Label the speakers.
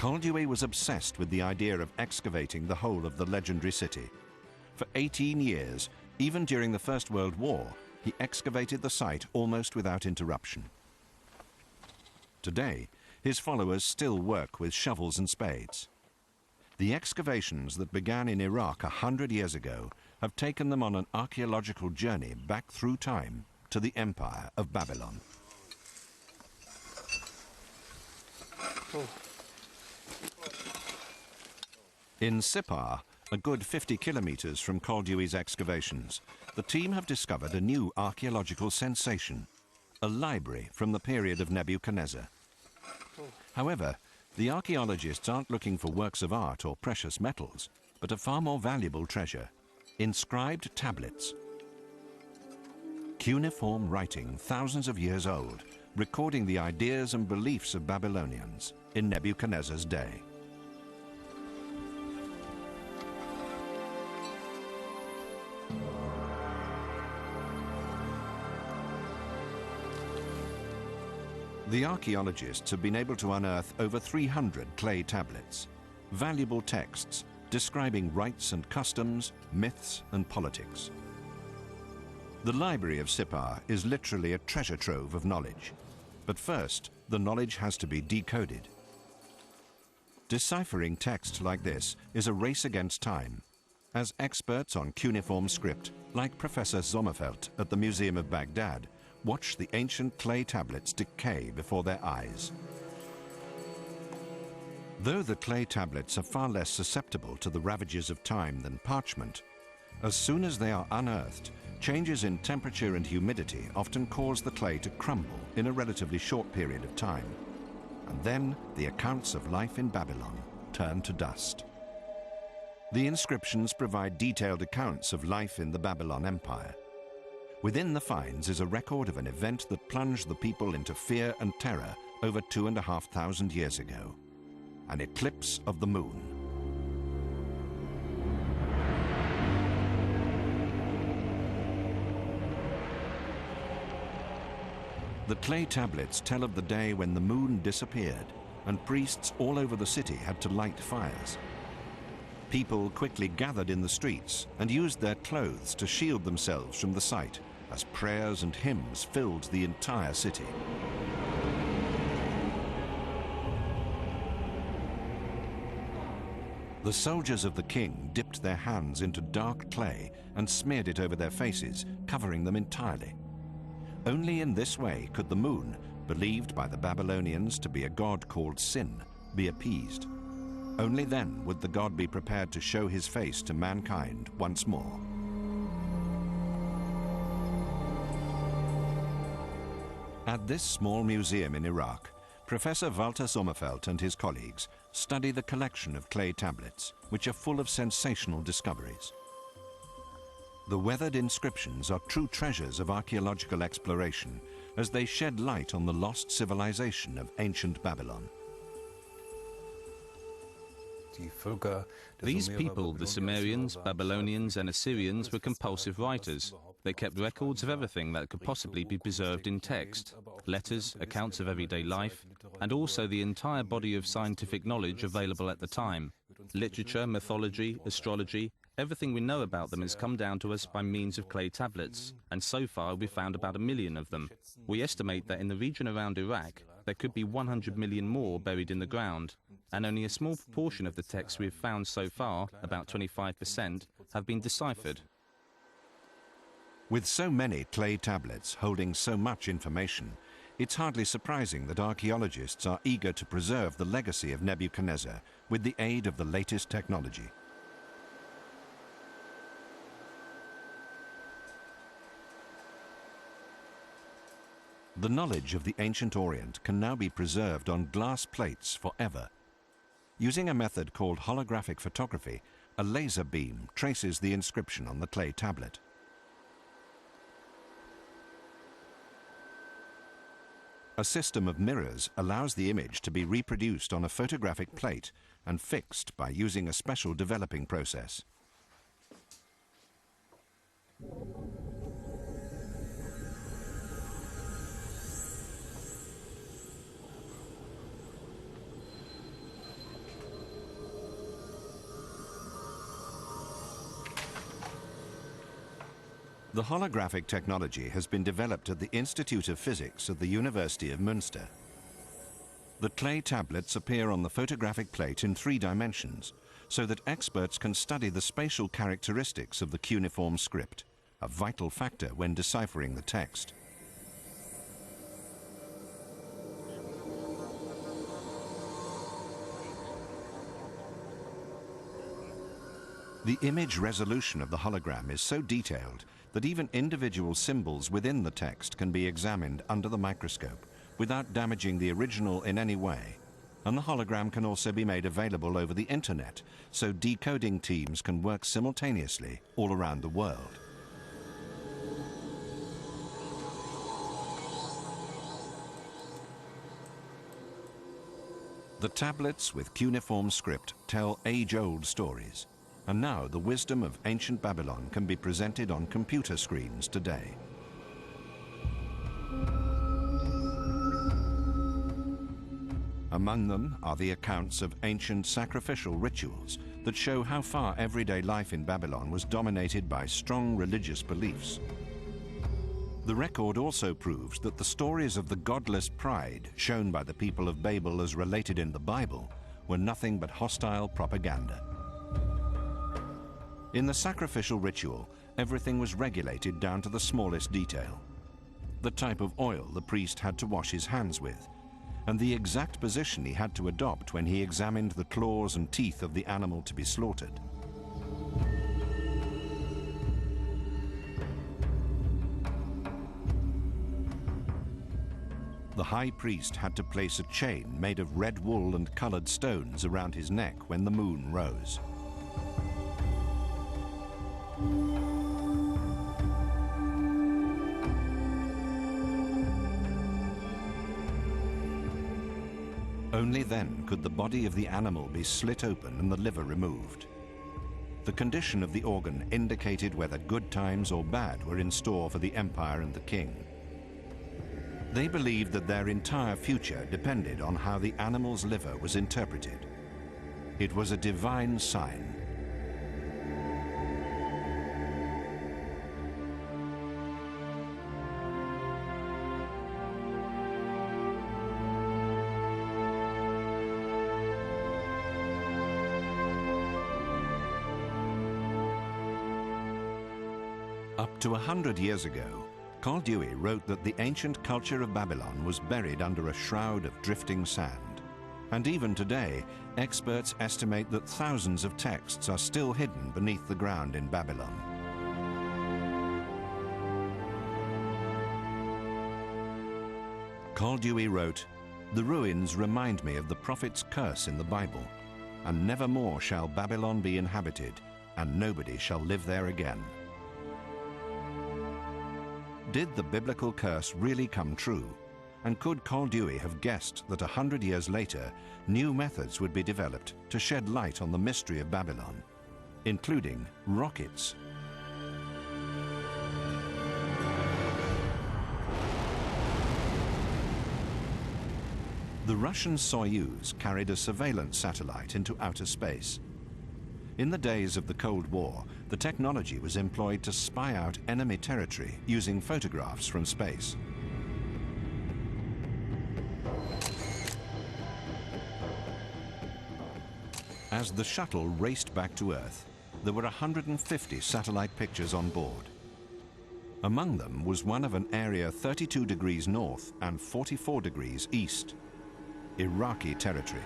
Speaker 1: Koldewey was obsessed with the idea of excavating the whole of the legendary city. For 18 years, even during the First World War, he excavated the site almost without interruption. Today, his followers still work with shovels and spades. The excavations that began in Iraq 100 years ago have taken them on an archaeological journey back through time to the Empire of Babylon. In Sippar, a good 50 kilometers from Koldewey's excavations, the team have discovered a new archaeological sensation, a library from the period of Nebuchadnezzar. However, the archaeologists aren't looking for works of art or precious metals, but a far more valuable treasure, inscribed tablets. Cuneiform writing thousands of years old, recording the ideas and beliefs of Babylonians in Nebuchadnezzar's day. The archaeologists have been able to unearth over 300 clay tablets, valuable texts describing rites and customs, myths and politics. The library of Sippar is literally a treasure trove of knowledge. But first, the knowledge has to be decoded. Deciphering text like this is a race against time, as experts on cuneiform script, like Professor Sommerfeld at the Museum of Baghdad, watch the ancient clay tablets decay before their eyes. Though the clay tablets are far less susceptible to the ravages of time than parchment, as soon as they are unearthed, changes in temperature and humidity often cause the clay to crumble in a relatively short period of time. And then the accounts of life in Babylon turn to dust. The inscriptions provide detailed accounts of life in the Babylon Empire. Within the finds is a record of an event that plunged the people into fear and terror over 2,500 years ago, an eclipse of the moon. The clay tablets tell of the day when the moon disappeared and priests all over the city had to light fires. People quickly gathered in the streets and used their clothes to shield themselves from the sight, as prayers and hymns filled the entire city. The soldiers of the king dipped their hands into dark clay and smeared it over their faces, covering them entirely. Only in this way could the moon, believed by the Babylonians to be a god called Sin, be appeased. Only then would the god be prepared to show his face to mankind once more. At this small museum in Iraq, Professor Walter Sommerfeld and his colleagues study the collection of clay tablets, which are full of sensational discoveries. The weathered inscriptions are true treasures of archaeological exploration as they shed light on the lost civilization of ancient Babylon.
Speaker 2: These people, the Sumerians, Babylonians and Assyrians, were compulsive writers. They kept records of everything that could possibly be preserved in text, letters, accounts of everyday life, and also the entire body of scientific knowledge available at the time. Literature, mythology, astrology, everything we know about them has come down to us by means of clay tablets, and so far we've found about 1 million of them. We estimate that in the region around Iraq, there could be 100 million more buried in the ground, and only a small proportion of the texts we've found so far, about 25%, have been deciphered.
Speaker 1: With so many clay tablets holding so much information, it's hardly surprising that archaeologists are eager to preserve the legacy of Nebuchadnezzar with the aid of the latest technology. The knowledge of the ancient Orient can now be preserved on glass plates forever. Using a method called holographic photography, a laser beam traces the inscription on the clay tablet. A system of mirrors allows the image to be reproduced on a photographic plate and fixed by using a special developing process. The holographic technology has been developed at the Institute of Physics at the University of Münster. The clay tablets appear on the photographic plate in 3 dimensions, so that experts can study the spatial characteristics of the cuneiform script, a vital factor when deciphering the text. The image resolution of the hologram is so detailed that even individual symbols within the text can be examined under the microscope without damaging the original in any way. And the hologram can also be made available over the internet, so decoding teams can work simultaneously all around the world. The tablets with cuneiform script tell age-old stories. And now the wisdom of ancient Babylon can be presented on computer screens today. Among them are the accounts of ancient sacrificial rituals that show how far everyday life in Babylon was dominated by strong religious beliefs. The record also proves that the stories of the godless pride shown by the people of Babel as related in the Bible were nothing but hostile propaganda. In the sacrificial ritual, everything was regulated down to the smallest detail. The type of oil the priest had to wash his hands with, and the exact position he had to adopt when he examined the claws and teeth of the animal to be slaughtered. The high priest had to place a chain made of red wool and colored stones around his neck when the moon rose. Only then could the body of the animal be slit open and the liver removed. The condition of the organ indicated whether good times or bad were in store for the empire and the king. They believed that their entire future depended on how the animal's liver was interpreted. It was a divine sign. Up to 100 years ago, Koldewey wrote that the ancient culture of Babylon was buried under a shroud of drifting sand. And even today, experts estimate that thousands of texts are still hidden beneath the ground in Babylon. Koldewey wrote, "The ruins remind me of the prophet's curse in the Bible, and never more shall Babylon be inhabited, and nobody shall live there again." Did the biblical curse really come true? And could Koldewey have guessed that 100 years later, new methods would be developed to shed light on the mystery of Babylon, including rockets? The Russian Soyuz carried a surveillance satellite into outer space. In the days of the Cold War, the technology was employed to spy out enemy territory using photographs from space. As the shuttle raced back to Earth, there were 150 satellite pictures on board. Among them was one of an area 32 degrees north and 44 degrees east, Iraqi territory.